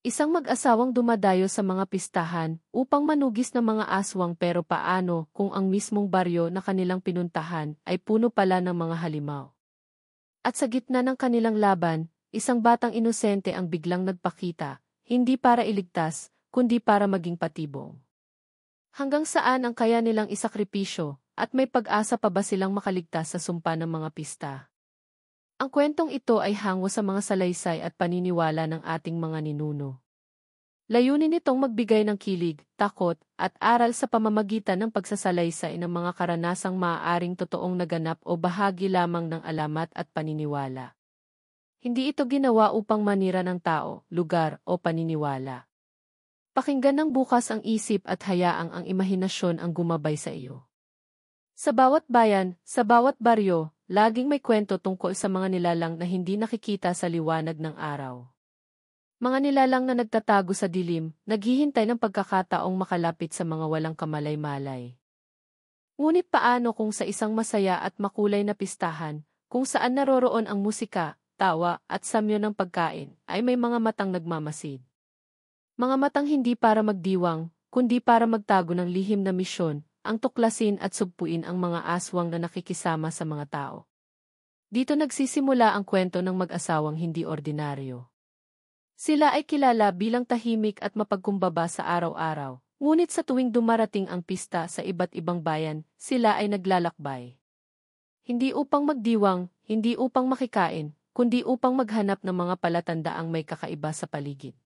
Isang mag-asawang dumadayo sa mga pistahan upang manugis ng mga aswang, pero paano kung ang mismong baryo na kanilang pinuntahan ay puno pala ng mga halimaw? At sa gitna ng kanilang laban, isang batang inosente ang biglang nagpakita, hindi para iligtas, kundi para maging patibong. Hanggang saan ang kaya nilang isakripisyo, at may pag-asa pa ba silang makaligtas sa sumpa ng mga pista? Ang kwentong ito ay hango sa mga salaysay at paniniwala ng ating mga ninuno. Layunin nitong magbigay ng kilig, takot, at aral sa pamamagitan ng pagsasalaysay ng mga karanasang maaaring totoong naganap o bahagi lamang ng alamat at paniniwala. Hindi ito ginawa upang manira ng tao, lugar, o paniniwala. Pakinggan ng bukas ang isip at hayaang ang imahinasyon ang gumabay sa iyo. Sa bawat bayan, sa bawat baryo, laging may kwento tungkol sa mga nilalang na hindi nakikita sa liwanag ng araw. Mga nilalang na nagtatago sa dilim, naghihintay ng pagkakataong makalapit sa mga walang kamalay-malay. Ngunit paano kung sa isang masaya at makulay na pistahan, kung saan naroroon ang musika, tawa, at samyo ng pagkain, ay may mga matang nagmamasid? Mga matang hindi para magdiwang, kundi para magtago ng lihim na misyon, ang tuklasin at sugpuin ang mga aswang na nakikisama sa mga tao. Dito nagsisimula ang kwento ng mag-asawang hindi ordinaryo. Sila ay kilala bilang tahimik at mapagkumbaba sa araw-araw, ngunit sa tuwing dumarating ang pista sa iba't ibang bayan, sila ay naglalakbay. Hindi upang magdiwang, hindi upang makikain, kundi upang maghanap ng mga palatandaang may kakaiba sa paligid.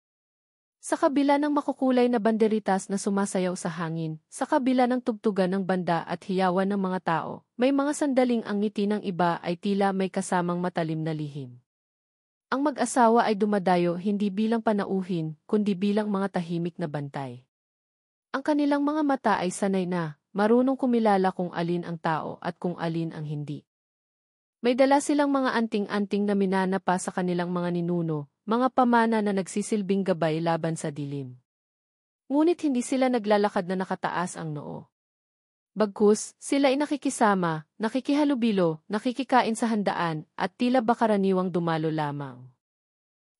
Sa kabila ng makukulay na banderitas na sumasayaw sa hangin, sa kabila ng tugtugan ng banda at hiyawan ng mga tao, may mga sandaling ang ngiti ng iba ay tila may kasamang matalim na lihim. Ang mag-asawa ay dumadayo hindi bilang panauhin, kundi bilang mga tahimik na bantay. Ang kanilang mga mata ay sanay na, marunong kumilala kung alin ang tao at kung alin ang hindi. May dala silang mga anting-anting na minanapa sa kanilang mga ninuno, mga pamana na nagsisilbing gabay laban sa dilim. Ngunit hindi sila naglalakad na nakataas ang noo. Bagkus, sila ay nakikisama, nakikihalubilo, nakikikain sa handaan, at tila ba karaniwang dumalo lamang.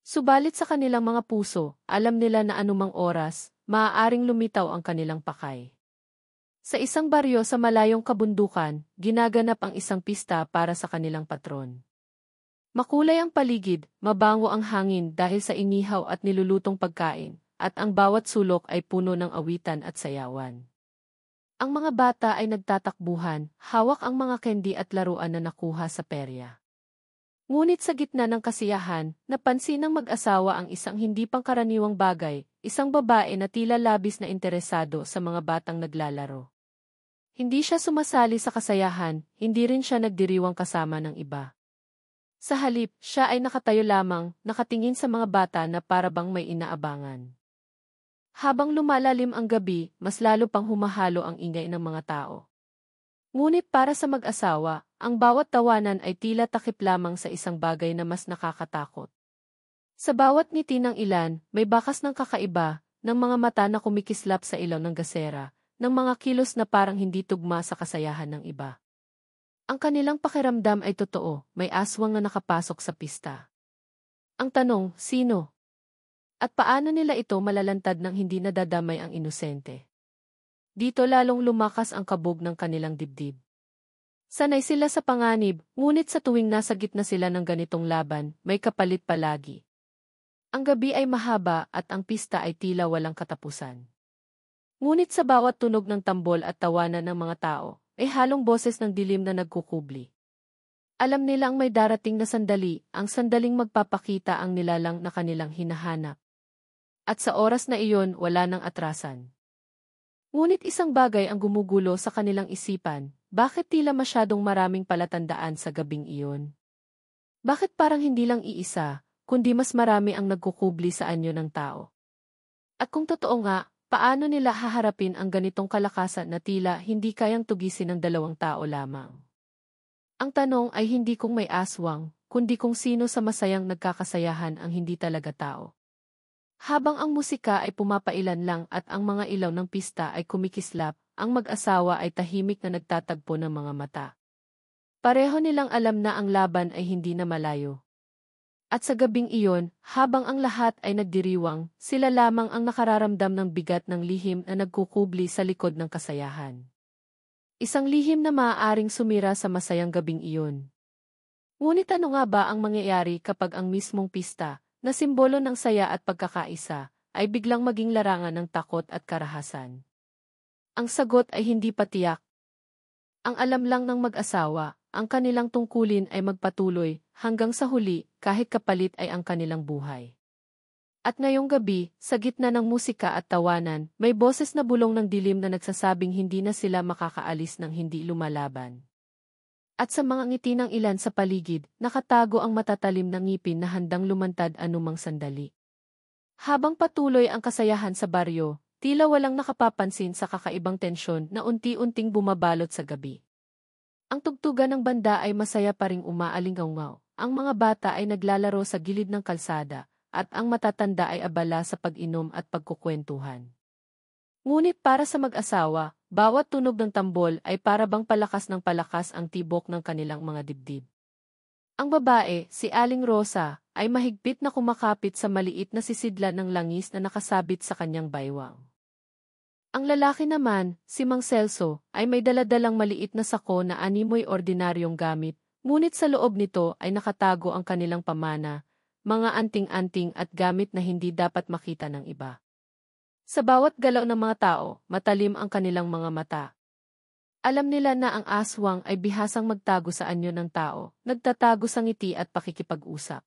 Subalit sa kanilang mga puso, alam nila na anumang oras, maaaring lumitaw ang kanilang pakay. Sa isang baryo sa malayong kabundukan, ginaganap ang isang pista para sa kanilang patron. Makulay ang paligid, mabango ang hangin dahil sa inihaw at nilulutong pagkain, at ang bawat sulok ay puno ng awitan at sayawan. Ang mga bata ay nagtatakbuhan, hawak ang mga candy at laruan na nakuha sa perya. Ngunit sa gitna ng kasiyahan, napansin ng mag-asawa ang isang hindi pangkaraniwang bagay, isang babae na tila labis na interesado sa mga batang naglalaro. Hindi siya sumasali sa kasayahan, hindi rin siya nagdiriwang kasama ng iba. Sa halip, siya ay nakatayo lamang, nakatingin sa mga bata na parabang may inaabangan. Habang lumalalim ang gabi, mas lalo pang humahalo ang ingay ng mga tao. Ngunit para sa mag-asawa, ang bawat tawanan ay tila takip lamang sa isang bagay na mas nakakatakot. Sa bawat ngiti ng ilan, may bakas ng kakaiba, ng mga mata na kumikislap sa ilaw ng gasera, ng mga kilos na parang hindi tugma sa kasayahan ng iba. Ang kanilang pakiramdam ay totoo, may aswang na nakapasok sa pista. Ang tanong, sino? At paano nila ito malalantad nang hindi nadadamay ang inosente? Dito lalong lumakas ang kabog ng kanilang dibdib. Sanay sila sa panganib, ngunit sa tuwing nasa gitna sila ng ganitong laban, may kapalit palagi. Ang gabi ay mahaba at ang pista ay tila walang katapusan. Ngunit sa bawat tunog ng tambol at tawanan ng mga tao, ay halong boses ng dilim na nagkukubli. Alam nilang may darating na sandali, ang sandaling magpapakita ang nilalang na kanilang hinahanap. At sa oras na iyon, wala nang atrasan. Ngunit isang bagay ang gumugulo sa kanilang isipan, bakit tila masyadong maraming palatandaan sa gabing iyon? Bakit parang hindi lang iisa, kundi mas marami ang nagkukubli sa anyo ng tao? At kung totoo nga, paano nila haharapin ang ganitong kalakasan na tila hindi kayang tugisin ng dalawang tao lamang? Ang tanong ay hindi kung may aswang, kundi kung sino sa masayang nagkakasayahan ang hindi talaga tao. Habang ang musika ay pumapailan lang at ang mga ilaw ng pista ay kumikislap, ang mag-asawa ay tahimik na nagtatagpo ng mga mata. Pareho nilang alam na ang laban ay hindi na malayo. At sa gabing iyon, habang ang lahat ay nagdiriwang, sila lamang ang nakararamdam ng bigat ng lihim na nagkukubli sa likod ng kasayahan. Isang lihim na maaaring sumira sa masayang gabing iyon. Ngunit ano nga ba ang mangyayari kapag ang mismong pista, na simbolo ng saya at pagkakaisa, ay biglang maging larangan ng takot at karahasan? Ang sagot ay hindi pa tiyak. Ang alam lang ng mag-asawa, ang kanilang tungkulin ay magpatuloy hanggang sa huli kahit kapalit ay ang kanilang buhay. At ngayong gabi, sa gitna ng musika at tawanan, may boses na bulong ng dilim na nagsasabing hindi na sila makakaalis ng hindi lumalaban. At sa mga ngiti ng ilan sa paligid, nakatago ang matatalim na ngipin na handang lumantad anumang sandali. Habang patuloy ang kasayahan sa baryo, tila walang nakapapansin sa kakaibang tensyon na unti-unting bumabalot sa gabi. Ang tugtugan ng banda ay masaya pa ring umaalingaw-ngaw. Ang mga bata ay naglalaro sa gilid ng kalsada, at ang matatanda ay abala sa pag-inom at pagkukwentuhan. Ngunit para sa mag-asawa, bawat tunog ng tambol ay para bang palakas ng palakas ang tibok ng kanilang mga dibdib. Ang babae, si Aling Rosa, ay mahigpit na kumakapit sa maliit na sisidlan ng langis na nakasabit sa kanyang baywang. Ang lalaki naman, si Mang Celso, ay may daladalang maliit na sako na animoy ordinaryong gamit, ngunit sa loob nito ay nakatago ang kanilang pamana, mga anting-anting at gamit na hindi dapat makita ng iba. Sa bawat galaw ng mga tao, matalim ang kanilang mga mata. Alam nila na ang aswang ay bihasang magtago sa anyo ng tao, nagtatago sa ngiti at pakikipag-usap.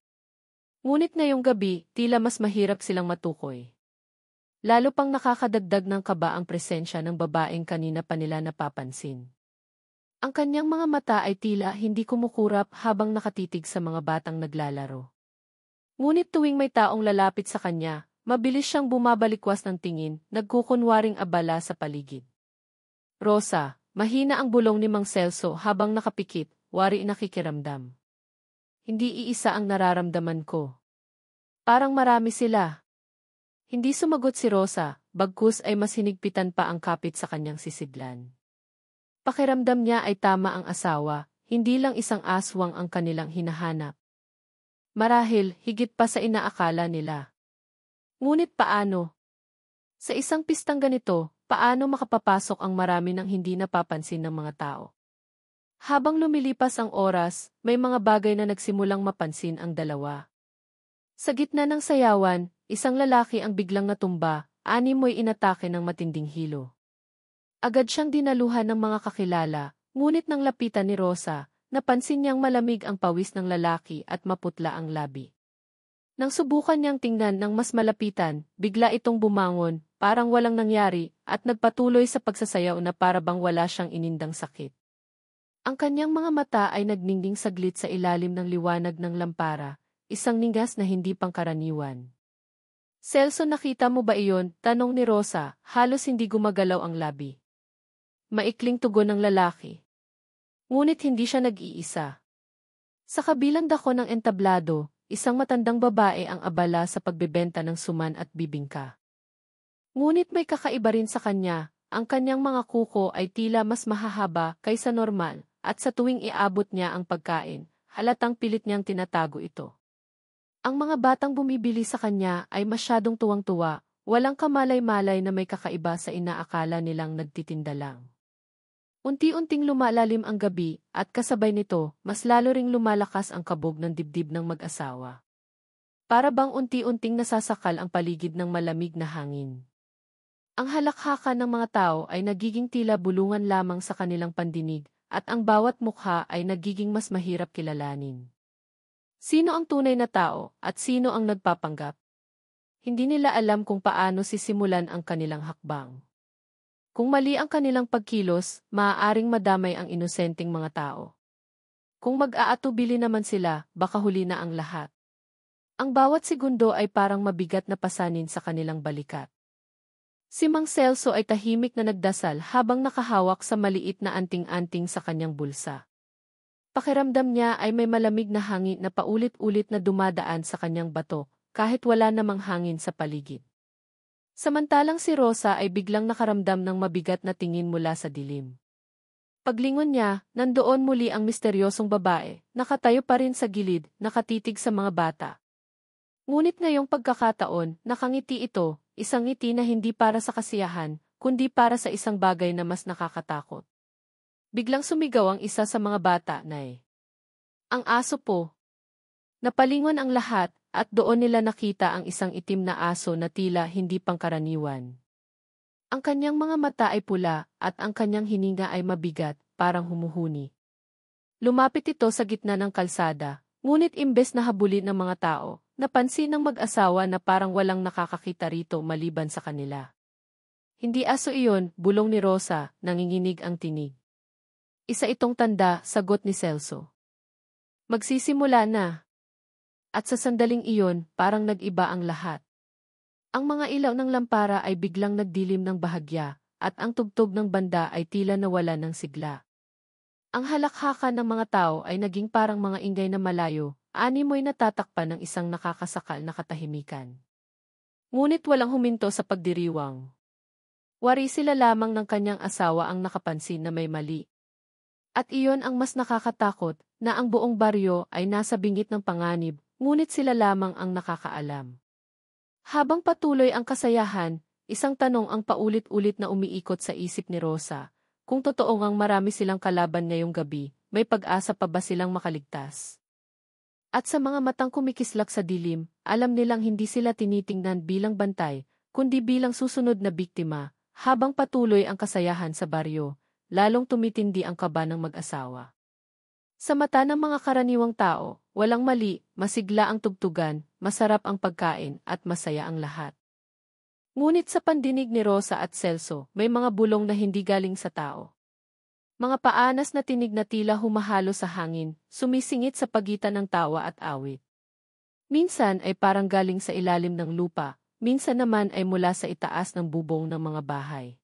Ngunit ngayong gabi, tila mas mahirap silang matukoy. Lalo pang nakakadagdag ng kaba ang presensya ng babaeng kanina pa nila napapansin. Ang kanyang mga mata ay tila hindi kumukurap habang nakatitig sa mga batang naglalaro. Ngunit tuwing may taong lalapit sa kanya, mabilis siyang bumabalikwas ng tingin, nagkukunwaring abala sa paligid. Rosa, mahina ang bulong ni Mang Celso habang nakapikit, wari nakikiramdam. Hindi iisa ang nararamdaman ko. Parang marami sila. Hindi sumagot si Rosa, bagkus ay mas hinigpitan pa ang kapit sa kanyang sisidlan. Pakiramdam niya ay tama ang asawa, hindi lang isang aswang ang kanilang hinahanap. Marahil, higit pa sa inaakala nila. Ngunit paano? Sa isang pistang ganito, paano makapapasok ang marami ng hindi napapansin ng mga tao? Habang lumilipas ang oras, may mga bagay na nagsimulang mapansin ang dalawa. Sa gitna ng sayawan, isang lalaki ang biglang natumba, animoy inatake ng matinding hilo. Agad siyang dinaluhan ng mga kakilala, ngunit nang lapitan ni Rosa, napansin niyang malamig ang pawis ng lalaki at maputla ang labi. Nang subukan niyang tingnan ng mas malapitan, bigla itong bumangon, parang walang nangyari, at nagpatuloy sa pagsasayaw na para bang wala siyang inindang sakit. Ang kanyang mga mata ay nagningning saglit sa ilalim ng liwanag ng lampara, isang ningas na hindi pangkaraniwan. Celso, nakita mo ba iyon? Tanong ni Rosa, halos hindi gumagalaw ang labi. Maikling tugon ng lalaki. Ngunit hindi siya nag-iisa. Sa kabilang dako ng entablado, isang matandang babae ang abala sa pagbebenta ng suman at bibingka. Ngunit may kakaiba rin sa kanya, ang kanyang mga kuko ay tila mas mahahaba kaysa normal, at sa tuwing iabot niya ang pagkain, halatang pilit niyang tinatago ito. Ang mga batang bumibili sa kanya ay masyadong tuwang-tuwa, walang kamalay-malay na may kakaiba sa inaakala nilang nagtitinda lang. Unti-unting lumalalim ang gabi, at kasabay nito, mas lalo ring lumalakas ang kabog ng dibdib ng mag-asawa. Para bang unti-unting nasasakal ang paligid ng malamig na hangin. Ang halakhakan ng mga tao ay nagiging tila bulungan lamang sa kanilang pandinig, at ang bawat mukha ay nagiging mas mahirap kilalanin. Sino ang tunay na tao, at sino ang nagpapanggap? Hindi nila alam kung paano sisimulan ang kanilang hakbang. Kung mali ang kanilang pagkilos, maaaring madamay ang inosenteng mga tao. Kung mag-aatubili naman sila, baka huli na ang lahat. Ang bawat segundo ay parang mabigat na pasanin sa kanilang balikat. Si Mang Celso ay tahimik na nagdasal habang nakahawak sa maliit na anting-anting sa kanyang bulsa. Pakiramdam niya ay may malamig na hangin na paulit-ulit na dumadaan sa kanyang bato, kahit wala namang hangin sa paligid. Samantalang si Rosa ay biglang nakaramdam ng mabigat na tingin mula sa dilim. Paglingon niya, nandoon muli ang misteryosong babae, nakatayo pa rin sa gilid, nakatitig sa mga bata. Ngunit ngayong pagkakataon, nakangiti ito, isang ngiti na hindi para sa kasiyahan, kundi para sa isang bagay na mas nakakatakot. Biglang sumigaw ang isa sa mga bata, "Nay! Ang aso po!" Napalingon ang lahat, at doon nila nakita ang isang itim na aso na tila hindi pangkaraniwan. Ang kanyang mga mata ay pula, at ang kanyang hininga ay mabigat, parang humuhuni. Lumapit ito sa gitna ng kalsada, ngunit imbes na habulin ng mga tao, napansin ng mag-asawa na parang walang nakakakita rito maliban sa kanila. Hindi aso iyon, bulong ni Rosa, nanginginig ang tinig. Isa itong tanda, sagot ni Celso. Magsisimula na. At sa sandaling iyon, parang nag-iba ang lahat. Ang mga ilaw ng lampara ay biglang nagdilim ng bahagya, at ang tugtog ng banda ay tila nawala ng sigla. Ang halakhakan ng mga tao ay naging parang mga ingay na malayo, animoy natatakpan ng isang nakakasakal na katahimikan. Ngunit walang huminto sa pagdiriwang. Wari sila lamang ng kanyang asawa ang nakapansin na may mali. At iyon ang mas nakakatakot, na ang buong baryo ay nasa bingit ng panganib, ngunit sila lamang ang nakakaalam. Habang patuloy ang kasayahan, isang tanong ang paulit-ulit na umiikot sa isip ni Rosa. Kung totoo ngang marami silang kalaban ngayong gabi, may pag-asa pa ba silang makaligtas? At sa mga matang kumikislap sa dilim, alam nilang hindi sila tinitingnan bilang bantay, kundi bilang susunod na biktima. Habang patuloy ang kasayahan sa baryo, lalong tumitindi ang kaba ng mag-asawa. Sa mata ng mga karaniwang tao, walang mali, masigla ang tugtugan, masarap ang pagkain, at masaya ang lahat. Ngunit sa pandinig ni Rosa at Celso, may mga bulong na hindi galing sa tao. Mga paanas na tinig na tila humahalo sa hangin, sumisingit sa pagitan ng tawa at awit. Minsan ay parang galing sa ilalim ng lupa, minsan naman ay mula sa itaas ng bubong ng mga bahay.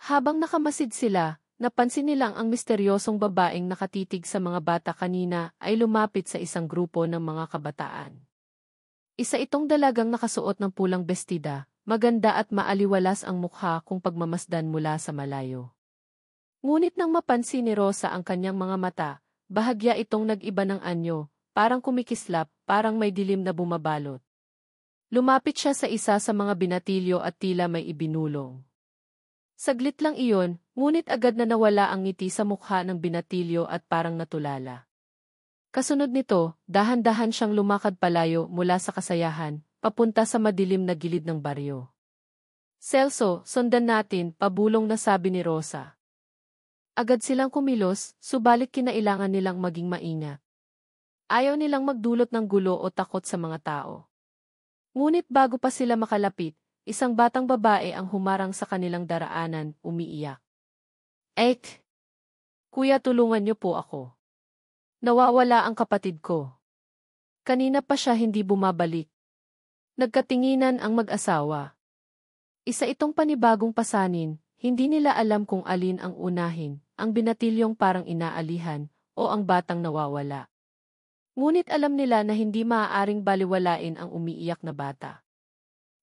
Habang nakamasid sila, napansin nilang ang misteryosong babaeng nakatitig sa mga bata kanina ay lumapit sa isang grupo ng mga kabataan. Isa itong dalagang nakasuot ng pulang bestida, maganda at maaliwalas ang mukha kung pagmamasdan mula sa malayo. Ngunit nang mapansin ni Rosa ang kanyang mga mata, bahagya itong nag-iba ng anyo, parang kumikislap, parang may dilim na bumabalot. Lumapit siya sa isa sa mga binatilyo at tila may ibinulong. Saglit lang iyon, ngunit agad na nawala ang ngiti sa mukha ng binatilyo at parang natulala. Kasunod nito, dahan-dahan siyang lumakad palayo mula sa kasayahan, papunta sa madilim na gilid ng baryo. Celso, sundan natin, pabulong na sabi ni Rosa. Agad silang kumilos, subalit kinailangan nilang maging maingat. Ayaw nilang magdulot ng gulo o takot sa mga tao. Ngunit bago pa sila makalapit, isang batang babae ang humarang sa kanilang daraanan, umiiyak. Ek! Kuya, tulungan niyo po ako. Nawawala ang kapatid ko. Kanina pa siya hindi bumabalik. Nagkatinginan ang mag-asawa. Isa itong panibagong pasanin, hindi nila alam kung alin ang unahin, ang binatilyong parang inaalihan, o ang batang nawawala. Ngunit alam nila na hindi maaaring baliwalain ang umiiyak na bata.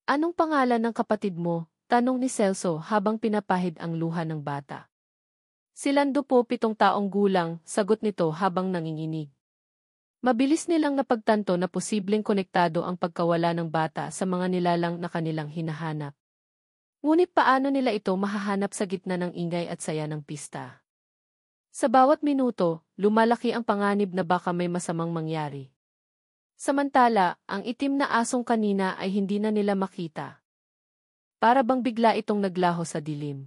Anong pangalan ng kapatid mo? Tanong ni Celso habang pinapahid ang luha ng bata. Si Lando po, 7 taong gulang, sagot nito habang nanginginig. Mabilis nilang napagtanto na posibleng konektado ang pagkawala ng bata sa mga nilalang na kanilang hinahanap. Ngunit paano nila ito mahahanap sa gitna ng ingay at saya ng pista? Sa bawat minuto, lumalaki ang panganib na baka may masamang mangyari. Samantala, ang itim na asong kanina ay hindi na nila makita. Para bang bigla itong naglaho sa dilim.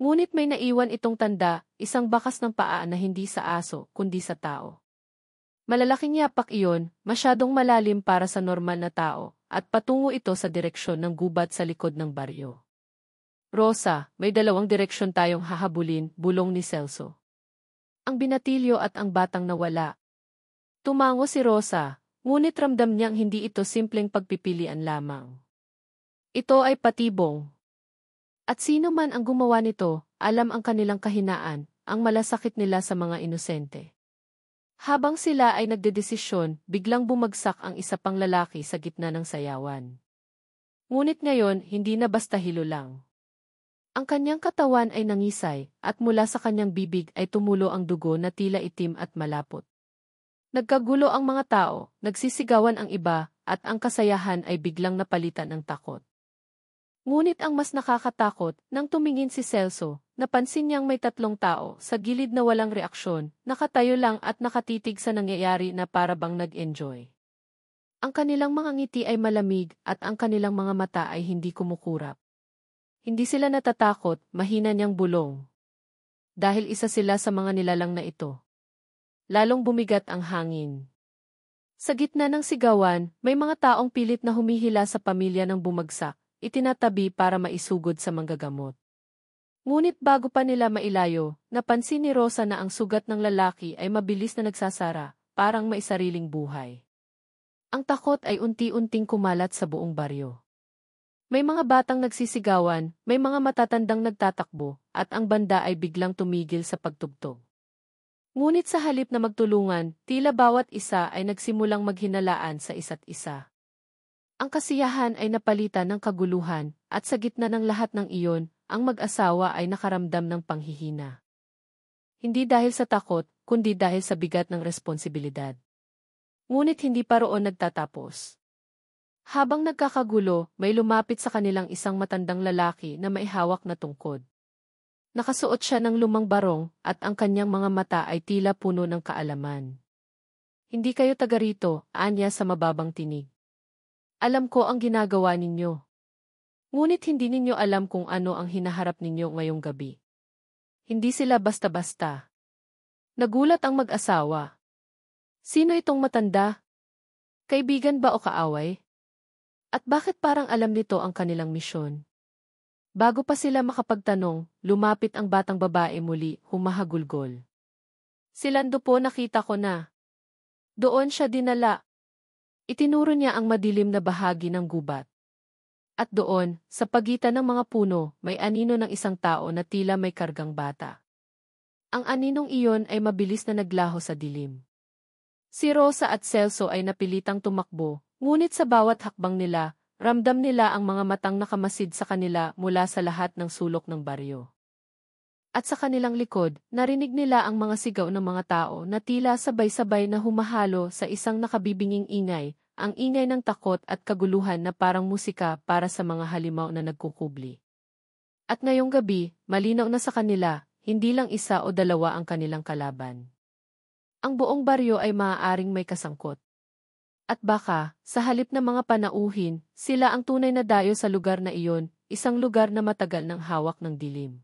Ngunit may naiwan itong tanda, isang bakas ng paa na hindi sa aso, kundi sa tao. Malalaking yapak iyon, masyadong malalim para sa normal na tao, at patungo ito sa direksyon ng gubat sa likod ng baryo. Rosa, may 2 direksyon tayong hahabulin, bulong ni Celso. Ang binatilyo at ang batang nawala. Tumango si Rosa, ngunit ramdam niyang hindi ito simpleng pagpipilian lamang. Ito ay patibong. At sino man ang gumawa nito, alam ang kanilang kahinaan, ang malasakit nila sa mga inosente. Habang sila ay nagdedesisyon, biglang bumagsak ang isa pang lalaki sa gitna ng sayawan. Ngunit ngayon, hindi na basta hilo lang. Ang kanyang katawan ay nangisay, at mula sa kanyang bibig ay tumulo ang dugo na tila itim at malapot. Nagkagulo ang mga tao, nagsisigawan ang iba, at ang kasayahan ay biglang napalitan ng takot. Ngunit ang mas nakakatakot, nang tumingin si Celso, napansin niyang may tatlong tao sa gilid na walang reaksyon, nakatayo lang at nakatitig sa nangyayari na para bang nag-enjoy. Ang kanilang mga ngiti ay malamig at ang kanilang mga mata ay hindi kumukurap. Hindi sila natatakot, mahina niyang bulong. Dahil isa sila sa mga nilalang na ito. Lalong bumigat ang hangin. Sa gitna ng sigawan, may mga taong pilit na humihila sa pamilya ng bumagsak, itinatabi para maisugod sa manggagamot. Ngunit bago pa nila mailayo, napansin ni Rosa na ang sugat ng lalaki ay mabilis na nagsasara, parang may sariling buhay. Ang takot ay unti-unting kumalat sa buong baryo. May mga batang nagsisigawan, may mga matatandang nagtatakbo, at ang banda ay biglang tumigil sa pagtugtog. Ngunit sa halip na magtulungan, tila bawat isa ay nagsimulang maghinalaan sa isa't isa. Ang kasiyahan ay napalitan ng kaguluhan, at sa gitna ng lahat ng iyon, ang mag-asawa ay nakaramdam ng panghihina. Hindi dahil sa takot, kundi dahil sa bigat ng responsibilidad. Ngunit hindi pa roon nagtatapos. Habang nagkakagulo, may lumapit sa kanilang isang matandang lalaki na may hawak na tungkod. Nakasuot siya ng lumang barong at ang kanyang mga mata ay tila puno ng kaalaman. Hindi kayo taga rito, anya sa mababang tinig. Alam ko ang ginagawa ninyo. Ngunit hindi ninyo alam kung ano ang hinaharap ninyo ngayong gabi. Hindi sila basta-basta. Nagulat ang mag-asawa. Sino itong matanda? Kaibigan ba o kaaway? At bakit parang alam nito ang kanilang misyon? Bago pa sila makapagtanong, lumapit ang batang babae muli, humahagulgol. Si Lando po nakita ko na. Doon siya dinala. Itinuro niya ang madilim na bahagi ng gubat. At doon, sa pagitan ng mga puno, may anino ng isang tao na tila may kargang bata. Ang aninong iyon ay mabilis na naglaho sa dilim. Si Rosa at Celso ay napilitang tumakbo, ngunit sa bawat hakbang nila, ramdam nila ang mga matang nakamasid sa kanila mula sa lahat ng sulok ng baryo. At sa kanilang likod, narinig nila ang mga sigaw ng mga tao na tila sabay-sabay na humahalo sa isang nakabibinging ingay, ang ingay ng takot at kaguluhan na parang musika para sa mga halimaw na nagkukubli. At ngayong gabi, malinaw na sa kanila, hindi lang isa o dalawa ang kanilang kalaban. Ang buong baryo ay maaaring may kasangkot. At baka, sa halip na mga panauhin, sila ang tunay na dayo sa lugar na iyon, isang lugar na matagal ng hawak ng dilim.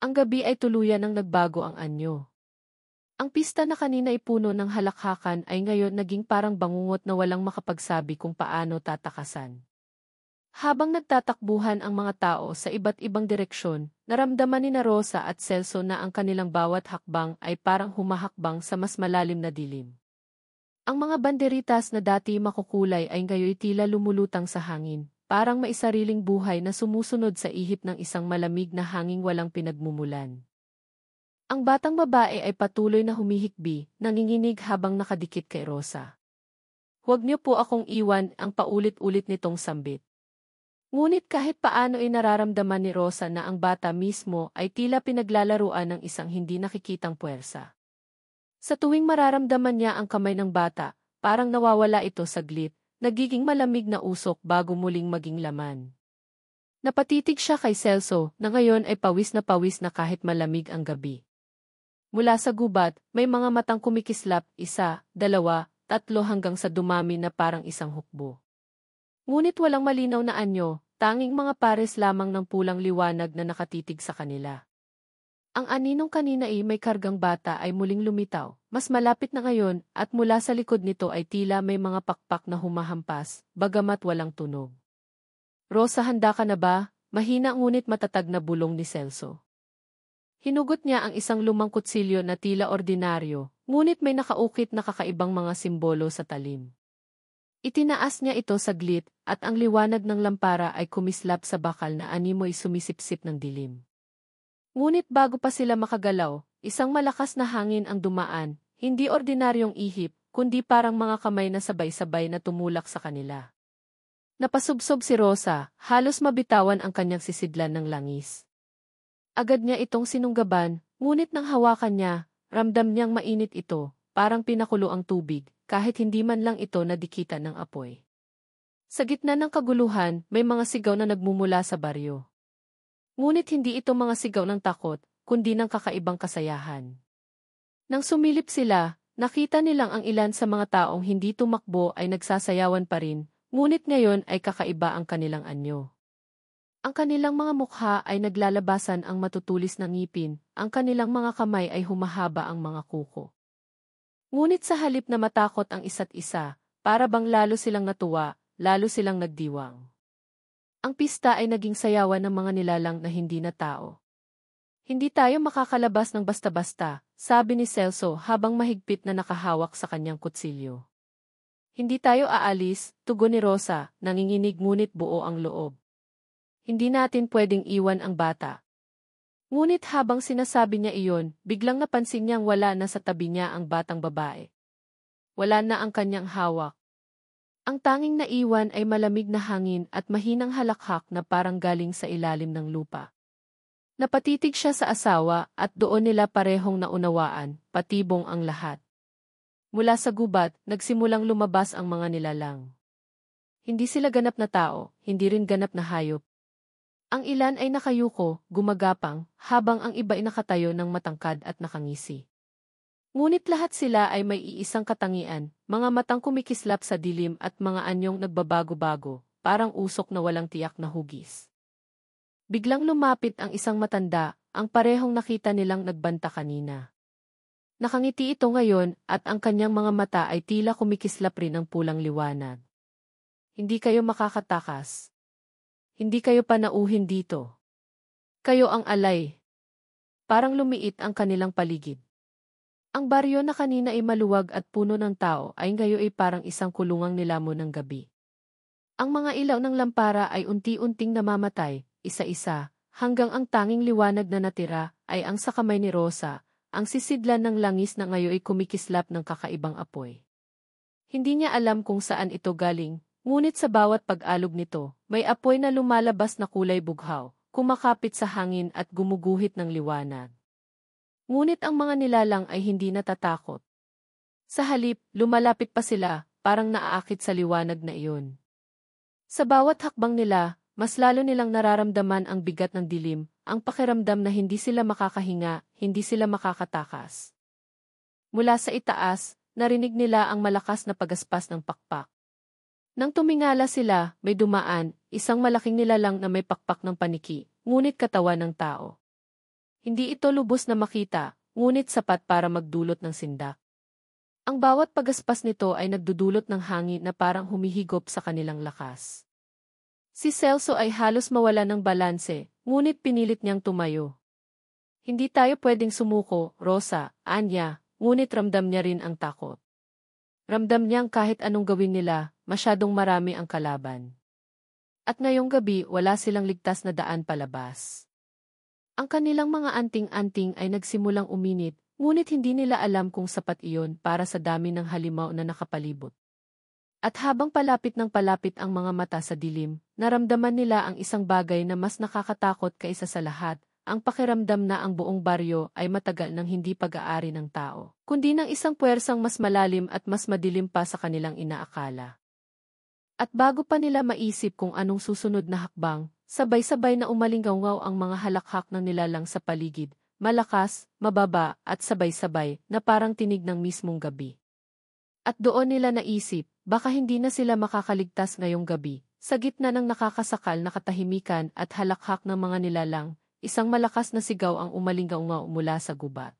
Ang gabi ay tuluyan ng nagbago ang anyo. Ang pista na kanina ay puno ng halakhakan ay ngayon naging parang bangungot na walang makapagsabi kung paano tatakasan. Habang nagtatakbuhan ang mga tao sa iba't ibang direksyon, naramdaman ni Rosa at Celso na ang kanilang bawat hakbang ay parang humahakbang sa mas malalim na dilim. Ang mga banderitas na dati makukulay ay ngayon tila lumulutang sa hangin, parang may sariling buhay na sumusunod sa ihip ng isang malamig na hanging walang pinagmumulan. Ang batang babae ay patuloy na humihikbi, nanginginig habang nakadikit kay Rosa. Huwag niyo po akong iwan, ang paulit-ulit nitong sambit. Ngunit kahit paano ay nararamdaman ni Rosa na ang bata mismo ay tila pinaglalaruan ng isang hindi nakikitang puwersa. Sa tuwing mararamdaman niya ang kamay ng bata, parang nawawala ito saglit, nagiging malamig na usok bago muling maging laman. Napatitig siya kay Celso na ngayon ay pawis na kahit malamig ang gabi. Mula sa gubat, may mga matang kumikislap, isa, dalawa, tatlo hanggang sa dumami na parang isang hukbo. Ngunit walang malinaw na anyo, tanging mga pares lamang ng pulang liwanag na nakatitig sa kanila. Ang aninong kanina ay may kargang bata ay muling lumitaw, mas malapit na ngayon at mula sa likod nito ay tila may mga pakpak na humahampas, bagamat walang tunog. Rosa, handa ka na ba? Mahina ngunit matatag na bulong ni Celso. Hinugot niya ang isang lumang kutsilyo na tila ordinaryo, ngunit may nakaukit na kakaibang mga simbolo sa talim. Itinaas niya ito saglit, at ang liwanag ng lampara ay kumislap sa bakal na animoy sumisipsip ng dilim. Ngunit bago pa sila makagalaw, isang malakas na hangin ang dumaan, hindi ordinaryong ihip, kundi parang mga kamay na sabay-sabay na tumulak sa kanila. Napasubsob si Rosa, halos mabitawan ang kanyang sisidlan ng langis. Agad niya itong sinunggaban, ngunit nang hawakan niya, ramdam niyang mainit ito, parang pinakulo ang tubig, kahit hindi man lang ito nadikitan ng apoy. Sa gitna ng kaguluhan, may mga sigaw na nagmumula sa baryo. Ngunit hindi ito mga sigaw ng takot, kundi ng kakaibang kasayahan. Nang sumilip sila, nakita nilang ang ilan sa mga taong hindi tumakbo ay nagsasayawan pa rin, ngunit ngayon ay kakaiba ang kanilang anyo. Ang kanilang mga mukha ay naglalabasan ang matutulis na ngipin, ang kanilang mga kamay ay humahaba ang mga kuko. Ngunit sa halip na matakot ang isa't isa, para bang lalo silang natuwa, lalo silang nagdiwang. Ang pista ay naging sayawan ng mga nilalang na hindi na tao. Hindi tayo makakalabas ng basta-basta, sabi ni Celso habang mahigpit na nakahawak sa kanyang kutsilyo. Hindi tayo aalis, tugon ni Rosa, nanginginig ngunit buo ang loob. Hindi natin pwedeng iwan ang bata. Ngunit habang sinasabi niya iyon, biglang napansin niyang wala na sa tabi niya ang batang babae. Wala na ang kanyang hawak. Ang tanging naiwan ay malamig na hangin at mahinang halakhak na parang galing sa ilalim ng lupa. Napatitig siya sa asawa at doon nila parehong naunawaan, patibong ang lahat. Mula sa gubat, nagsimulang lumabas ang mga nilalang. Hindi sila ganap na tao, hindi rin ganap na hayop. Ang ilan ay nakayuko, gumagapang, habang ang iba ay nakatayo ng matangkad at nakangisi. Ngunit lahat sila ay may iisang katangian, mga matang kumikislap sa dilim at mga anyong nagbabago-bago, parang usok na walang tiyak na hugis. Biglang lumapit ang isang matanda, ang parehong nakita nilang nagbanta kanina. Nakangiti ito ngayon at ang kanyang mga mata ay tila kumikislap rin ng pulang liwanag. Hindi kayo makakatakas. Hindi kayo panauhin dito. Kayo ang alay. Parang lumiit ang kanilang paligid. Ang baryo na kanina ay maluwag at puno ng tao ay ngayon ay parang isang kulungang nilamon ng gabi. Ang mga ilaw ng lampara ay unti-unting namamatay, isa-isa, hanggang ang tanging liwanag na natira ay ang sa kamay ni Rosa, ang sisidlan ng langis na ngayon ay kumikislap ng kakaibang apoy. Hindi niya alam kung saan ito galing, ngunit sa bawat pag-alog nito, may apoy na lumalabas na kulay bughaw, kumakapit sa hangin at gumuguhit ng liwanag. Ngunit ang mga nilalang ay hindi natatakot. Sa halip, lumalapit pa sila, parang naaakit sa liwanag na iyon. Sa bawat hakbang nila, mas lalo nilang nararamdaman ang bigat ng dilim, ang pakiramdam na hindi sila makakahinga, hindi sila makakatakas. Mula sa itaas, narinig nila ang malakas na pagaspas ng pakpak. Nang tumingala sila, may dumaan, isang malaking nilalang na may pakpak ng paniki, ngunit katawan ng tao. Hindi ito lubos na makita, ngunit sapat para magdulot ng sindak. Ang bawat pagaspas nito ay nagdudulot ng hangin na parang humihigop sa kanilang lakas. Si Celso ay halos mawala ng balanse, ngunit pinilit niyang tumayo. Hindi tayo pwedeng sumuko, Rosa, Anya, ngunit ramdam niya rin ang takot. Ramdam niyang kahit anong gawin nila, masyadong marami ang kalaban. At ngayong gabi wala silang ligtas na daan palabas. Ang kanilang mga anting-anting ay nagsimulang uminit, ngunit hindi nila alam kung sapat iyon para sa dami ng halimaw na nakapalibot. At habang palapit ng palapit ang mga mata sa dilim, naramdaman nila ang isang bagay na mas nakakatakot kaysa sa lahat, ang pakiramdam na ang buong baryo ay matagal nang hindi pag-aari ng tao, kundi ng isang puwersang mas malalim at mas madilim pa sa kanilang inaakala. At bago pa nila maisip kung anong susunod na hakbang, sabay-sabay na umalinggaw ang mga halakhak ng nilalang sa paligid, malakas, mababa, at sabay-sabay na parang tinig ng mismong gabi. At doon nila naisip, baka hindi na sila makakaligtas ngayong gabi, sa gitna ng nakakasakal na katahimikan at halakhak ng mga nilalang, isang malakas na sigaw ang umalinggaw mula sa gubat.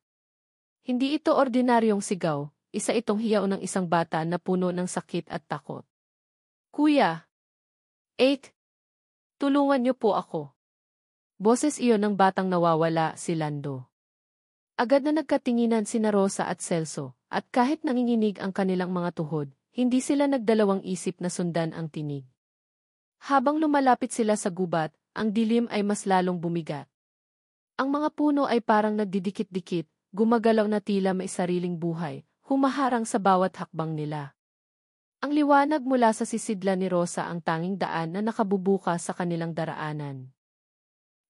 Hindi ito ordinaryong sigaw, isa itong hiyaw ng isang bata na puno ng sakit at takot. Kuya! 8. Tulungan niyo po ako. Boses iyon ng batang nawawala, si Lando. Agad na nagkatinginan sina Rosa at Celso, at kahit nanginginig ang kanilang mga tuhod, hindi sila nagdalawang isip na sundan ang tinig. Habang lumalapit sila sa gubat, ang dilim ay mas lalong bumigat. Ang mga puno ay parang nagdidikit-dikit, gumagalaw na tila may sariling buhay, humaharang sa bawat hakbang nila. Ang liwanag mula sa sisidlan ni Rosa ang tanging daan na nakabubukas sa kanilang daraanan.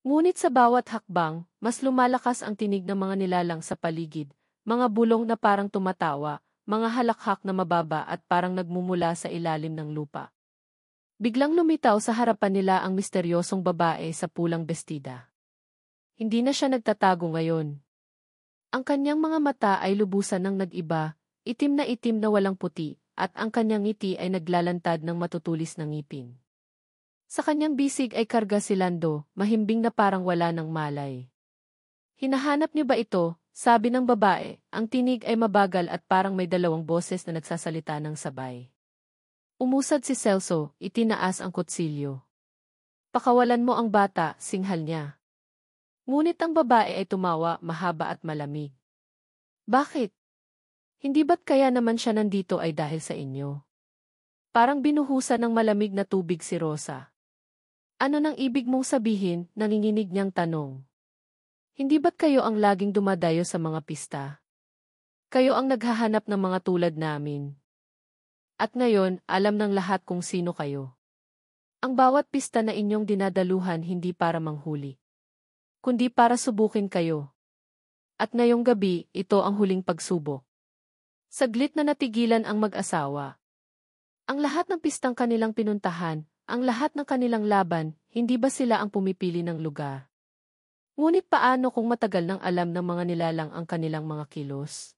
Ngunit sa bawat hakbang, mas lumalakas ang tinig ng mga nilalang sa paligid, mga bulong na parang tumatawa, mga halakhak na mababa at parang nagmumula sa ilalim ng lupa. Biglang lumitaw sa harapan nila ang misteryosong babae sa pulang bestida. Hindi na siya nagtatago ngayon. Ang kanyang mga mata ay lubusan ng nag-iba, itim na walang puti, at ang kanyang ngiti ay naglalantad ng matutulis na ngipin. Sa kanyang bisig ay karga si Lando, mahimbing na parang wala ng malay. Hinahanap niyo ba ito? Sabi ng babae, ang tinig ay mabagal at parang may dalawang boses na nagsasalita ng sabay. Umusad si Celso, itinaas ang kutsilyo. Pakawalan mo ang bata, singhal niya. Ngunit ang babae ay tumawa, mahaba at malamig. Bakit? Hindi ba't kaya naman siya nandito ay dahil sa inyo? Parang binuhusan ng malamig na tubig si Rosa. Ano nang ibig mong sabihin? Nanginginig niyang tanong. Hindi ba't kayo ang laging dumadayo sa mga pista? Kayo ang naghahanap ng mga tulad namin. At ngayon, alam ng lahat kung sino kayo. Ang bawat pista na inyong dinadaluhan hindi para manghuli, kundi para subukin kayo. At ngayong gabi, ito ang huling pagsubok. Saglit na natigilan ang mag-asawa. Ang lahat ng pistang kanilang pinuntahan, ang lahat ng kanilang laban, hindi ba sila ang pumipili ng lugar? Ngunit paano kung matagal nang alam ng mga nilalang ang kanilang mga kilos?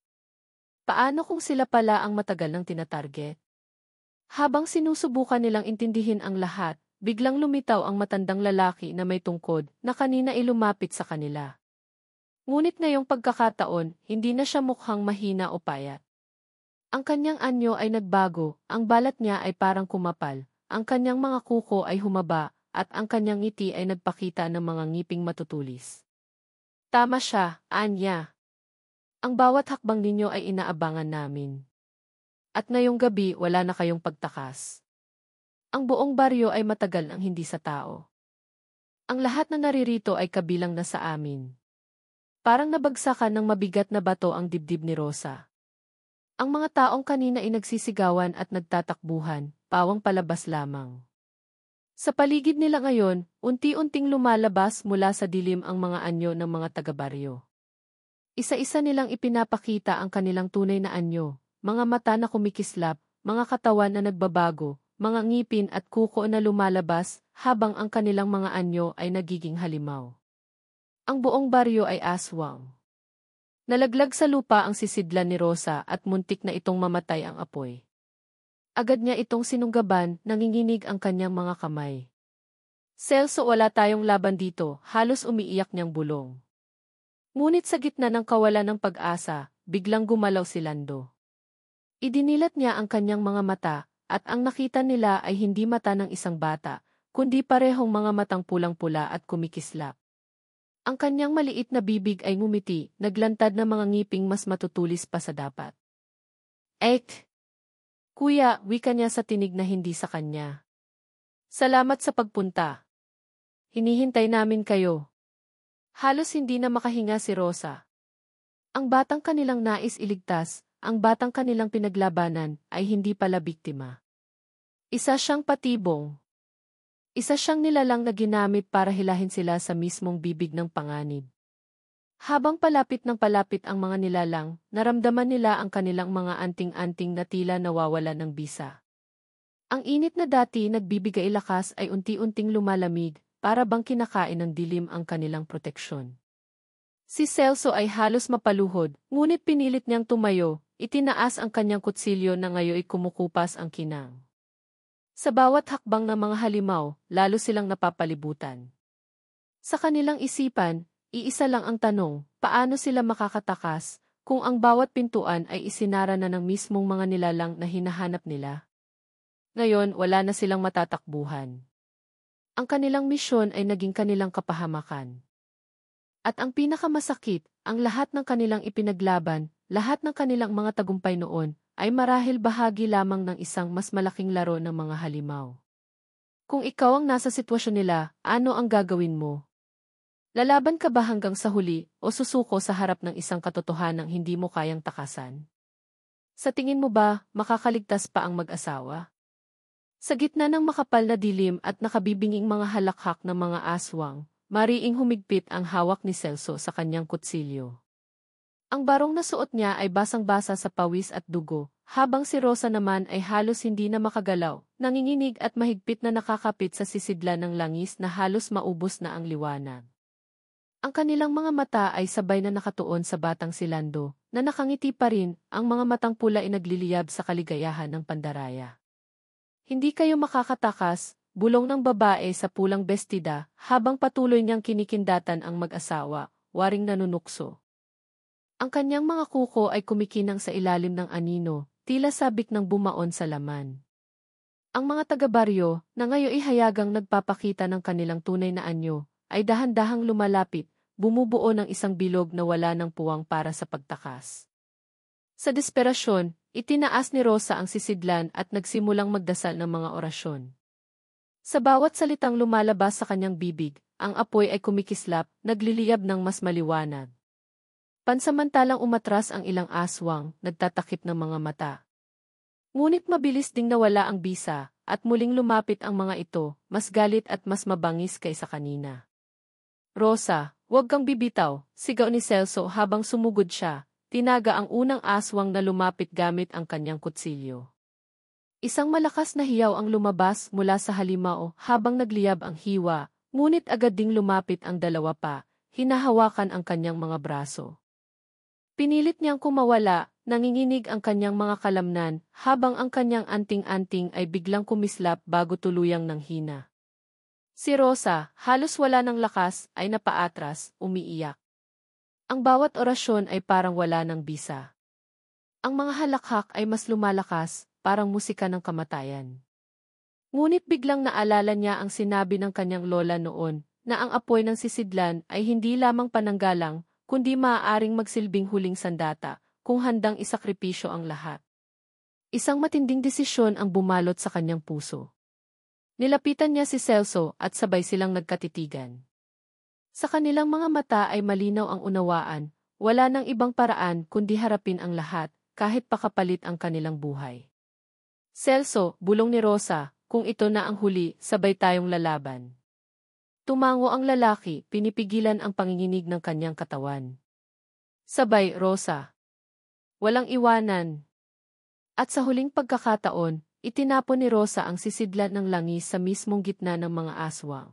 Paano kung sila pala ang matagal nang tinatarget? Habang sinusubukan nilang intindihin ang lahat, biglang lumitaw ang matandang lalaki na may tungkod na kanina ay lumapit sa kanila. Ngunit ngayong pagkakataon, hindi na siya mukhang mahina o payat. Ang kanyang anyo ay nagbago, ang balat niya ay parang kumapal. Ang kanyang mga kuko ay humaba, at ang kanyang ngiti ay nagpakita ng mga ngiping matutulis. Tama siya, Anya. Ang bawat hakbang ninyo ay inaabangan namin. At ngayong gabi wala na kayong pagtakas. Ang buong baryo ay matagal nang hindi sa tao. Ang lahat na naririto ay kabilang na sa amin. Parang nabagsakan ng mabigat na bato ang dibdib ni Rosa. Ang mga taong kanina ay nagsisigawan at nagtatakbuhan, pawang palabas lamang. Sa paligid nila ngayon, unti-unting lumalabas mula sa dilim ang mga anyo ng mga taga-baryo. Isa-isa nilang ipinapakita ang kanilang tunay na anyo, mga mata na kumikislap, mga katawan na nagbabago, mga ngipin at kuko na lumalabas habang ang kanilang mga anyo ay nagiging halimaw. Ang buong baryo ay aswang. Nalaglag sa lupa ang sisidlan ni Rosa at muntik na itong mamatay ang apoy. Agad niya itong sinunggaban, nanginginig ang kanyang mga kamay. Celso, wala tayong laban dito, halos umiiyak niyang bulong. Ngunit sa gitna ng kawalan ng pag-asa, biglang gumalaw si Lando. Idinilat niya ang kanyang mga mata, at ang nakita nila ay hindi mata ng isang bata, kundi parehong mga matang pulang-pula at kumikislap. Ang kanyang maliit na bibig ay ngumiti, naglantad na mga ngiping mas matutulis pa sa dapat. Kuya, wika niya sa tinig na hindi sa kanya. Salamat sa pagpunta. Hinihintay namin kayo. Halos hindi na makahinga si Rosa. Ang batang kanilang nais iligtas, ang batang kanilang pinaglabanan, ay hindi pala biktima. Isa siyang patibong. Isa siyang nilalang na ginamit para hilahin sila sa mismong bibig ng panganib. Habang palapit ng palapit ang mga nilalang, naramdaman nila ang kanilang mga anting-anting na tila nawawalan ng bisa. Ang init na dati nagbibigay lakas ay unti-unting lumalamig, para bang kinakain ng dilim ang kanilang proteksyon. Si Celso ay halos mapaluhod, ngunit pinilit niyang tumayo, itinaas ang kanyang kutsilyo na ngayoy kumukupas ang kinang. Sa bawat hakbang ng mga halimaw, lalo silang napapalibutan. Sa kanilang isipan, iisa lang ang tanong, paano sila makakatakas kung ang bawat pintuan ay isinara na ng mismong mga nilalang na hinahanap nila? Ngayon, wala na silang matatakbuhan. Ang kanilang misyon ay naging kanilang kapahamakan. At ang pinakamasakit, ang lahat ng kanilang ipinaglaban, lahat ng kanilang mga tagumpay noon, ay marahil bahagi lamang ng isang mas malaking laro ng mga halimaw. Kung ikaw ang nasa sitwasyon nila, ano ang gagawin mo? Lalaban ka ba hanggang sa huli o susuko sa harap ng isang katotohanang hindi mo kayang takasan? Sa tingin mo ba, makakaligtas pa ang mag-asawa? Sa gitna ng makapal na dilim at nakabibinging mga halakhak ng mga aswang, mariing humigpit ang hawak ni Celso sa kanyang kutsilyo. Ang barong na suot niya ay basang-basa sa pawis at dugo, habang si Rosa naman ay halos hindi na makagalaw, nanginginig at mahigpit na nakakapit sa sisidlan ng langis na halos maubos na ang liwanag. Ang kanilang mga mata ay sabay na nakatuon sa batang si Lando, na nakangiti pa rin, ang mga matang pula ay nagliliyab sa kaligayahan ng pandaraya. Hindi kayo makakatakas, bulong ng babae sa pulang bestida, habang patuloy niyang kinikindatan ang mag-asawa, waring nanunukso. Ang kanyang mga kuko ay kumikinang sa ilalim ng anino, tila sabik ng bumaon sa laman. Ang mga taga-baryo, na ngayon hayagang nagpapakita ng kanilang tunay na anyo, ay dahan-dahang lumalapit, bumubuo ng isang bilog na wala ng puwang para sa pagtakas. Sa desperasyon, itinaas ni Rosa ang sisidlan at nagsimulang magdasal ng mga orasyon. Sa bawat salitang lumalabas sa kanyang bibig, ang apoy ay kumikislap, nagliliyab ng mas maliwanag. Pansamantalang umatras ang ilang aswang, nagtatakip ng mga mata. Ngunit mabilis ding nawala ang bisa, at muling lumapit ang mga ito, mas galit at mas mabangis kaysa kanina. Rosa, huwag kang bibitaw, sigaw ni Celso habang sumugod siya, tinaga ang unang aswang na lumapit gamit ang kanyang kutsilyo. Isang malakas na hiyaw ang lumabas mula sa halimaw habang nagliyab ang hiwa, ngunit agad ding lumapit ang dalawa pa, hinahawakan ang kanyang mga braso. Pinilit niyang kumawala, nanginginig ang kanyang mga kalamnan, habang ang kanyang anting-anting ay biglang kumislap bago tuluyang nanghina. Si Rosa, halos wala ng lakas, ay napaatras, umiiyak. Ang bawat orasyon ay parang wala ng bisa. Ang mga halakhak ay mas lumalakas, parang musika ng kamatayan. Ngunit biglang naalala niya ang sinabi ng kanyang lola noon, na ang apoy ng sisidlan ay hindi lamang pananggalang, kundi maaaring magsilbing huling sandata, kung handang isakripisyo ang lahat. Isang matinding desisyon ang bumalot sa kanyang puso. Nilapitan niya si Celso at sabay silang nagkatitigan. Sa kanilang mga mata ay malinaw ang unawaan, wala nang ibang paraan kundi harapin ang lahat, kahit pakapalit ang kanilang buhay. Celso, bulong ni Rosa, kung ito na ang huli, sabay tayong lalaban. Tumango ang lalaki, pinipigilan ang panginginig ng kanyang katawan. Sabay, Rosa. Walang iwanan. At sa huling pagkakataon, itinapon ni Rosa ang sisidlan ng langis sa mismong gitna ng mga aswang.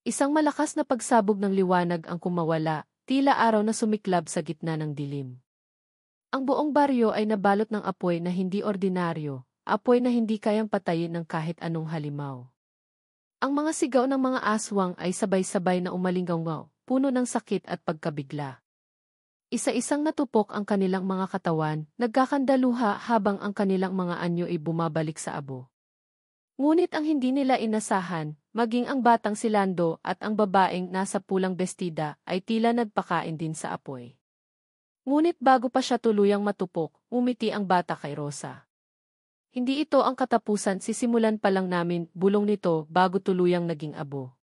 Isang malakas na pagsabog ng liwanag ang kumawala, tila araw na sumiklab sa gitna ng dilim. Ang buong baryo ay nabalot ng apoy na hindi ordinaryo, apoy na hindi kayang patayin ng kahit anong halimaw. Ang mga sigaw ng mga aswang ay sabay-sabay na umalinggaw, puno ng sakit at pagkabigla. Isa-isang natupok ang kanilang mga katawan, nagkakandaluha habang ang kanilang mga anyo ay bumabalik sa abo. Ngunit ang hindi nila inasahan, maging ang batang si Lando at ang babaeng nasa pulang bestida ay tila nagpakain din sa apoy. Ngunit bago pa siya tuluyang matupok, umiti ang bata kay Rosa. Hindi ito ang katapusan, sisimulan pa lang namin, bulong nito bago tuluyang naging abo.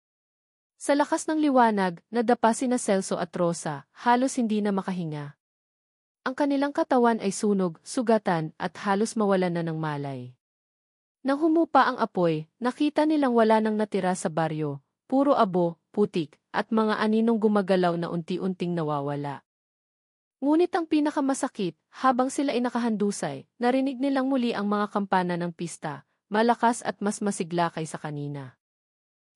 Sa lakas ng liwanag, nadapa sina Celso at Rosa, halos hindi na makahinga. Ang kanilang katawan ay sunog, sugatan at halos mawalan na ng malay. Nang humupa ang apoy, nakita nilang wala nang natira sa baryo, puro abo, putik, at mga aninong gumagalaw na unti-unting nawawala. Ngunit ang pinakamasakit, habang sila ay nakahandusay, narinig nilang muli ang mga kampana ng pista, malakas at mas masigla kaysa kanina.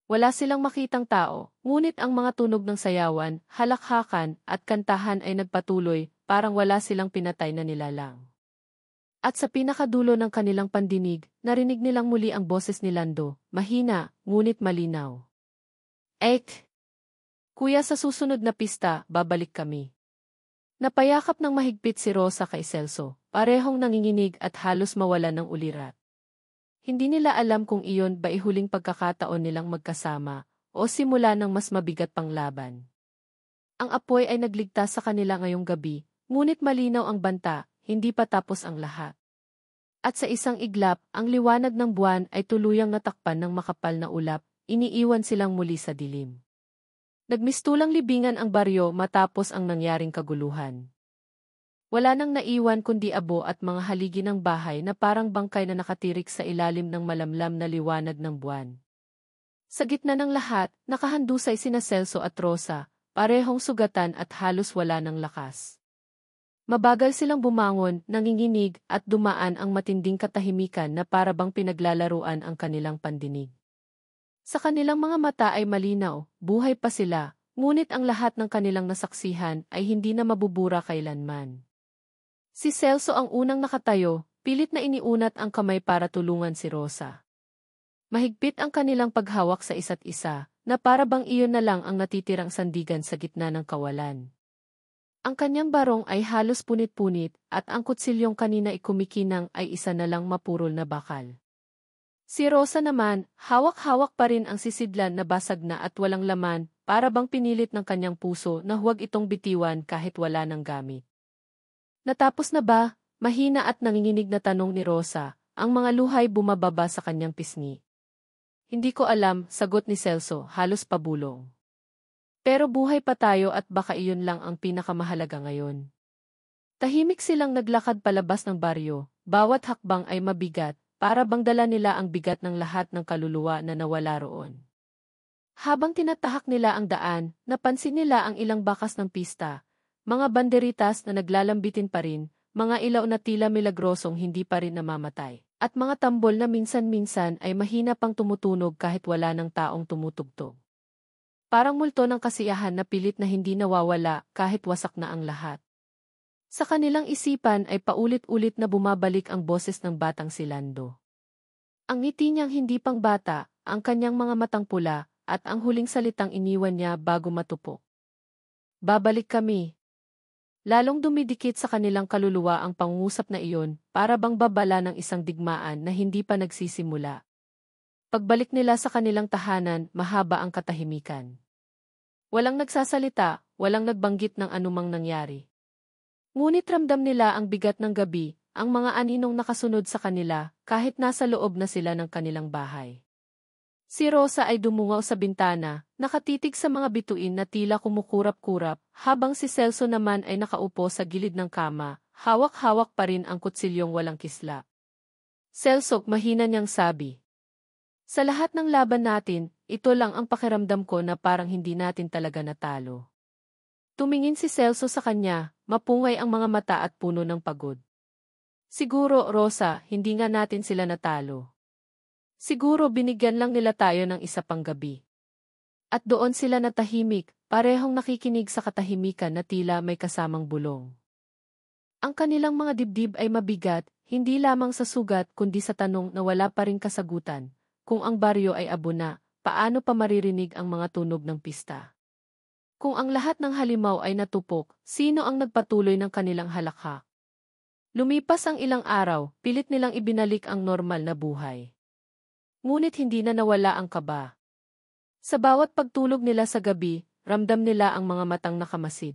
Wala silang makitang tao, ngunit ang mga tunog ng sayawan, halakhakan at kantahan ay nagpatuloy, parang wala silang pinatay na nilalang. At sa pinakadulo ng kanilang pandinig, narinig nilang muli ang boses ni Lando, mahina, ngunit malinaw. Ek! Kuya, sa susunod na pista, babalik kami. Napayakap ng mahigpit si Rosa kay Celso, parehong nanginginig at halos mawala ng ulirat. Hindi nila alam kung iyon ba ihuling pagkakataon nilang magkasama, o simula ng mas mabigat pang laban. Ang apoy ay nagligtas sa kanila ngayong gabi, ngunit malinaw ang banta, hindi pa tapos ang lahat. At sa isang iglap, ang liwanag ng buwan ay tuluyang natakpan ng makapal na ulap, iniiwan silang muli sa dilim. Nagmistulang libingan ang baryo matapos ang nangyaring kaguluhan. Wala nang naiwan kundi abo at mga haligi ng bahay na parang bangkay na nakatirik sa ilalim ng malamlam na liwanag ng buwan. Sa gitna ng lahat, nakahandusay sina Celso at Rosa, parehong sugatan at halos wala ng lakas. Mabagal silang bumangon, nanginginig at dumaan ang matinding katahimikan na parabang pinaglalaruan ang kanilang pandinig. Sa kanilang mga mata ay malinaw, buhay pa sila, ngunit ang lahat ng kanilang nasaksihan ay hindi na mabubura kailanman. Si Celso ang unang nakatayo, pilit na iniunat ang kamay para tulungan si Rosa. Mahigpit ang kanilang paghawak sa isa't isa, na parabang iyon na lang ang natitirang sandigan sa gitna ng kawalan. Ang kanyang barong ay halos punit-punit at ang kutsilyong kanina ikumikinang ay isa na lang mapurol na bakal. Si Rosa naman, hawak-hawak pa rin ang sisidlan na basag na at walang laman, parabang pinilit ng kanyang puso na huwag itong bitiwan kahit wala ng gamit. Natapos na ba? Mahina at nanginginig na tanong ni Rosa, ang mga luhay bumababa sa kanyang pisngi. Hindi ko alam, sagot ni Celso, halos pabulong. Pero buhay pa tayo at baka iyon lang ang pinakamahalaga ngayon. Tahimik silang naglakad palabas ng baryo, bawat hakbang ay mabigat, para bang dala nila ang bigat ng lahat ng kaluluwa na nawala roon. Habang tinatahak nila ang daan, napansin nila ang ilang bakas ng pista, mga banderitas na naglalambitin pa rin, mga ilaw na tila milagrosong hindi pa rin namamatay, at mga tambol na minsan-minsan ay mahina pang tumutunog kahit wala ng taong tumutugtog. Parang multo ng kasiyahan na pilit na hindi nawawala kahit wasak na ang lahat. Sa kanilang isipan ay paulit-ulit na bumabalik ang boses ng batang si Lando. Ang ngiti niyang hindi pang bata, ang kanyang mga matang pula, at ang huling salitang iniwan niya bago matupok. Babalik kami. Lalong dumidikit sa kanilang kaluluwa ang pangungusap na iyon, para bang babala ng isang digmaan na hindi pa nagsisimula. Pagbalik nila sa kanilang tahanan, mahaba ang katahimikan. Walang nagsasalita, walang nagbanggit ng anumang nangyari. Ngunit ramdam nila ang bigat ng gabi, ang mga aninong nakasunod sa kanila, kahit nasa loob na sila ng kanilang bahay. Si Rosa ay dumungaw sa bintana, nakatitig sa mga bituin na tila kumukurap-kurap, habang si Celso naman ay nakaupo sa gilid ng kama, hawak-hawak pa rin ang kutsilyong walang kisla. Celso, mahina niyang sabi. Sa lahat ng laban natin, ito lang ang pakiramdam ko na parang hindi natin talaga natalo. Tumingin si Celso sa kanya, mapungay ang mga mata at puno ng pagod. Siguro, Rosa, hindi nga natin sila natalo. Siguro binigyan lang nila tayo ng isa pang gabi. At doon sila natahimik, parehong nakikinig sa katahimikan na tila may kasamang bulong. Ang kanilang mga dibdib ay mabigat, hindi lamang sa sugat kundi sa tanong na wala pa ring kasagutan. Kung ang baryo ay abo na, paano pa maririnig ang mga tunog ng pista? Kung ang lahat ng halimaw ay natupok, sino ang nagpatuloy ng kanilang halakhak? Lumipas ang ilang araw, pilit nilang ibinalik ang normal na buhay. Ngunit hindi na nawala ang kaba. Sa bawat pagtulog nila sa gabi, ramdam nila ang mga matang nakamasid.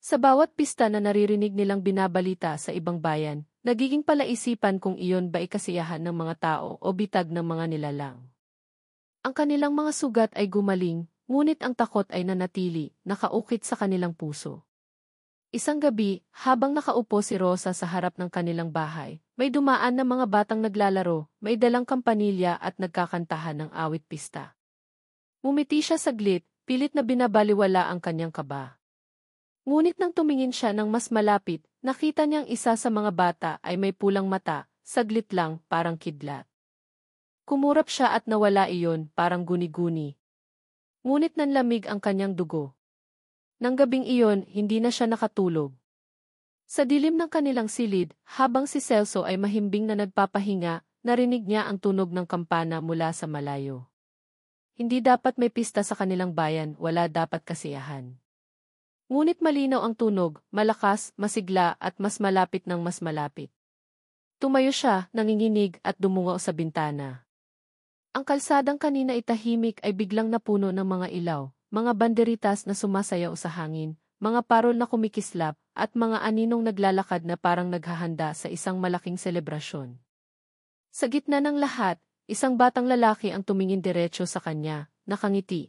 Sa bawat pista na naririnig nilang binabalita sa ibang bayan, nagiging palaisipan kung iyon ba ay kasiyahan ng mga tao o bitag ng mga nilalang. Ang kanilang mga sugat ay gumaling, ngunit ang takot ay nanatili, nakaukit sa kanilang puso. Isang gabi, habang nakaupo si Rosa sa harap ng kanilang bahay, may dumaan na mga batang naglalaro, may dalang kampanilya at nagkakantahan ng awit pista. Ngumiti siya saglit, pilit na binabaliwala ang kanyang kaba. Ngunit nang tumingin siya ng mas malapit, nakita niyang isa sa mga bata ay may pulang mata, saglit lang, parang kidlat. Kumurap siya at nawala iyon, parang guni-guni. Ngunit nanlamig ang kanyang dugo. Nang gabing iyon, hindi na siya nakatulog. Sa dilim ng kanilang silid, habang si Celso ay mahimbing na nagpapahinga, narinig niya ang tunog ng kampana mula sa malayo. Hindi dapat may pista sa kanilang bayan, wala dapat kasiyahan. Ngunit malinaw ang tunog, malakas, masigla at mas malapit ng mas malapit. Tumayo siya, nanginginig at dumungaw sa bintana. Ang kalsadang kanina itahimik ay biglang napuno ng mga ilaw, mga banderitas na sumasayaw sa hangin, mga parol na kumikislap, at mga aninong naglalakad na parang naghahanda sa isang malaking selebrasyon. Sa gitna ng lahat, isang batang lalaki ang tumingin diretso sa kanya, nakangiti.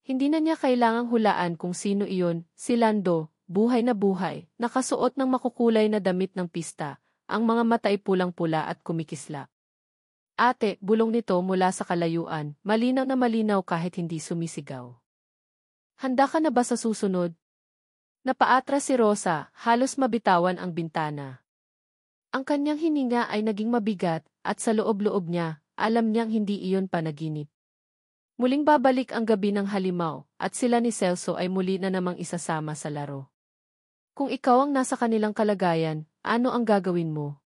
Hindi na niya kailangang hulaan kung sino iyon, si Lando, buhay na buhay, nakasuot ng makukulay na damit ng pista, ang mga mata ay pulang-pula at kumikislap. Ate, bulong nito mula sa kalayuan, malinaw na malinaw kahit hindi sumisigaw. Handa ka na ba sa susunod? Napaatras si Rosa, halos mabitawan ang bintana. Ang kanyang hininga ay naging mabigat, at sa loob-loob niya, alam niyang hindi iyon panaginip. Muling babalik ang gabi ng halimaw, at sila ni Celso ay muli na namang isasama sa laro. Kung ikaw ang nasa kanilang kalagayan, ano ang gagawin mo?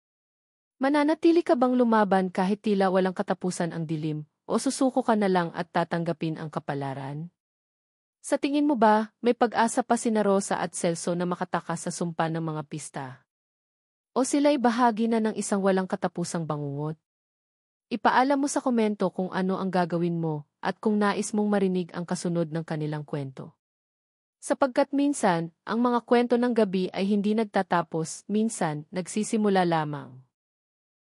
Mananatili ka bang lumaban kahit tila walang katapusan ang dilim, o susuko ka na lang at tatanggapin ang kapalaran? Sa tingin mo ba, may pag-asa pa sina Rosa at Celso na makatakas sa sumpa ng mga pista? O sila'y bahagi na ng isang walang katapusang bangungot? Ipaalam mo sa komento kung ano ang gagawin mo, at kung nais mong marinig ang kasunod ng kanilang kwento. Sapagkat minsan, ang mga kwento ng gabi ay hindi nagtatapos, minsan, nagsisimula lamang.